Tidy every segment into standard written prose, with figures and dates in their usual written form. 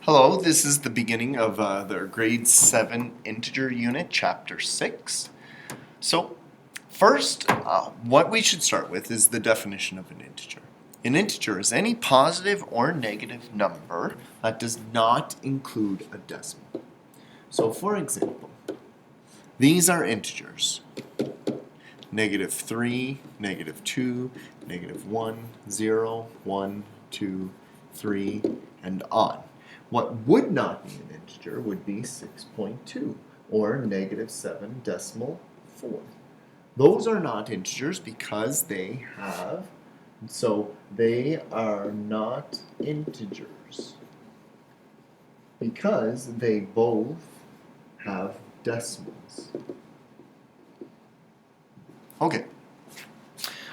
Hello, this is the beginning of the grade 7 integer unit, chapter 6. So, first, what we should start with is the definition of an integer. An integer is any positive or negative number that does not include a decimal. So, for example, these are integers. -3, -2, -1, 0, 1, 2, 3, and on. What would not be an integer would be 6.2 or -7.4. Those are not integers because they are not integers because they both have decimals. Okay.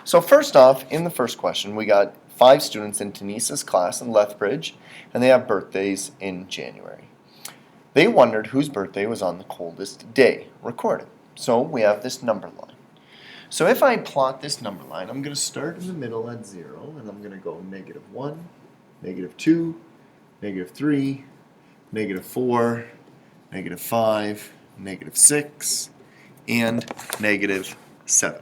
So first off, in the first question, we got 5 students in Denise's class in Lethbridge, and they have birthdays in January. They wondered whose birthday was on the coldest day recorded. So we have this number line. So if I plot this number line, I'm going to start in the middle at 0, and I'm going to go -1, -2, -3, -4, -5, -6, and -7.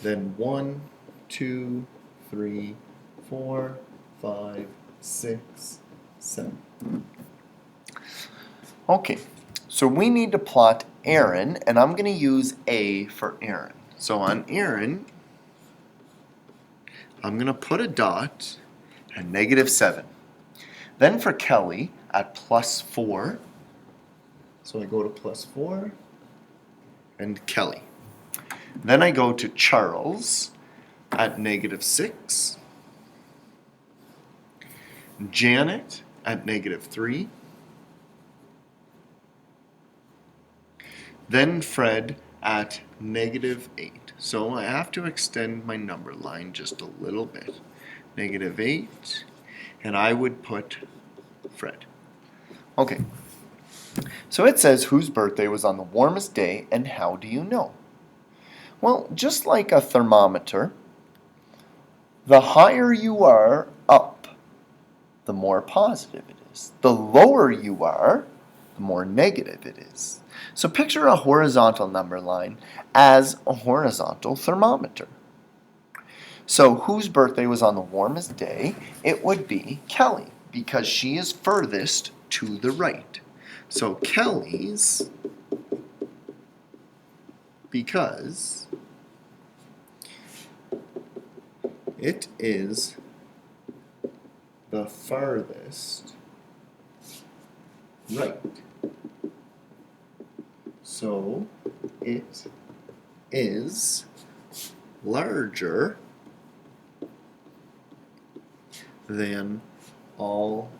Then 1, 2, 3, 4, 5, 6, 7. Okay, so we need to plot Aaron, and I'm going to use A for Aaron. So on Aaron, I'm going to put a dot at -7. Then for Kelly at +4, so I go to +4, and Kelly. Then I go to Charles at -6, Janet at -3, then Fred at -8. So I have to extend my number line just a little bit. -8, and I would put Fred. Okay, so it says whose birthday was on the warmest day, and how do you know? Well, just like a thermometer, the higher you are up, the more positive it is. The lower you are, the more negative it is. So picture a horizontal number line as a horizontal thermometer. So whose birthday was on the warmest day? It would be Kelly, because she is furthest to the right. So Kelly's, because it is the farthest right. So it is larger than all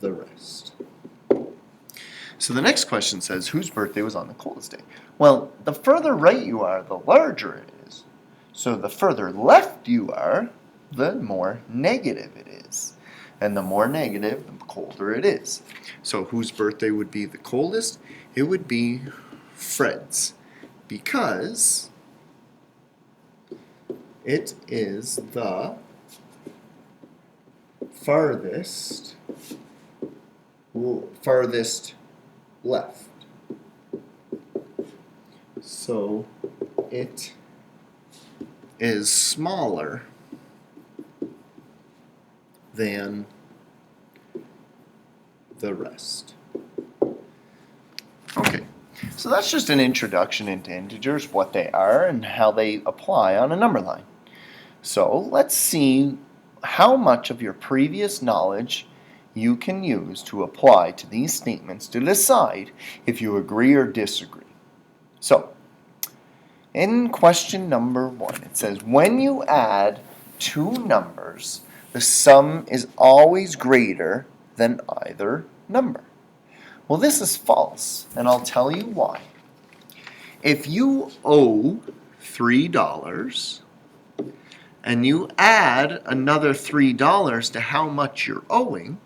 the rest. So the next question says, whose birthday was on the coldest day? Well, the further right you are, the larger it is. So the further left you are, the more negative it is. And the more negative, the colder it is. So whose birthday would be the coldest? It would be Fred's, because it is the farthest left. So it is smaller than the rest. Okay, so that's just an introduction into integers, what they are and how they apply on a number line. So let's see how much of your previous knowledge you can use to apply to these statements to decide if you agree or disagree. So, in question number 1, it says, when you add two numbers, the sum is always greater than either number. Well, this is false, and I'll tell you why. If you owe $3 and you add another $3 to how much you're owing,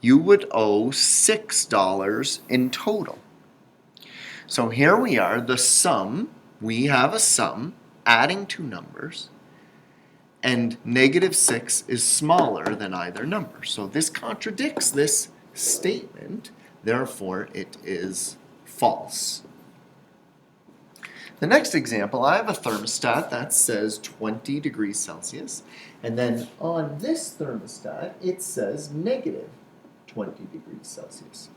you would owe $6 in total. So here we are, the sum, we have a sum, adding two numbers, and -6 is smaller than either number. So this contradicts this statement, therefore it is false. The next example, I have a thermostat that says 20 degrees Celsius, and then on this thermostat it says -20 degrees Celsius.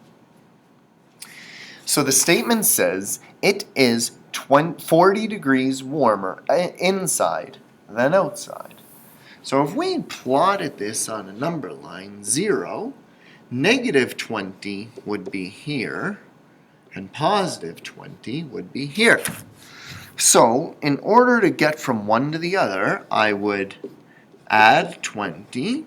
So the statement says it is 40 degrees warmer inside than outside. So if we plotted this on a number line, 0, -20 would be here, and +20 would be here. So in order to get from one to the other, I would add 20,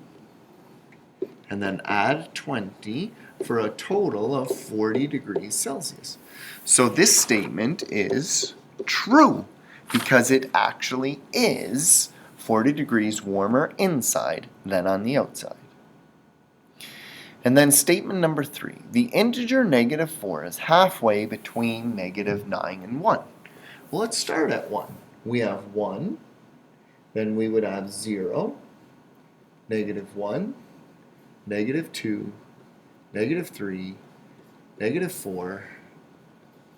and then add 20 for a total of 40 degrees Celsius. So this statement is true because it actually is 40 degrees warmer inside than on the outside. And then statement number 3, the integer -4 is halfway between -9 and 1. Well, let's start at 1. We have 1, then we would have 0, -1, -2, -3, -4,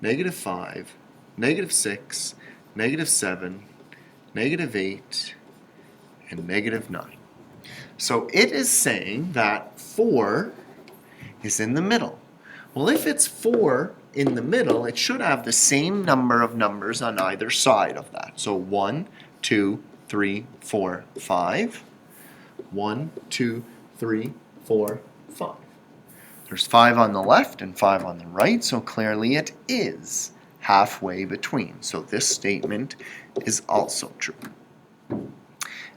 -5, -6, -7, -8, and -9. So it is saying that 4 is in the middle. Well, if it's 4 in the middle, it should have the same number of numbers on either side of that. So 1, 2, 3, 4, 5. 1, 2, 3, 4, 5. There's 5 on the left and 5 on the right, so clearly it is halfway between. So this statement is also true.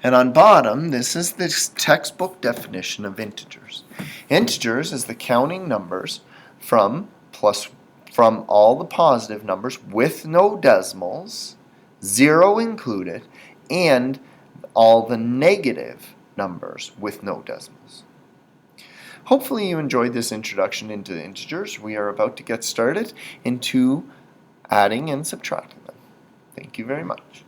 And on bottom, this is the textbook definition of integers. Integers is the counting numbers from all the positive numbers with no decimals, 0 included, and all the negative numbers with no decimals. Hopefully you enjoyed this introduction into integers. We are about to get started into adding and subtracting them. Thank you very much.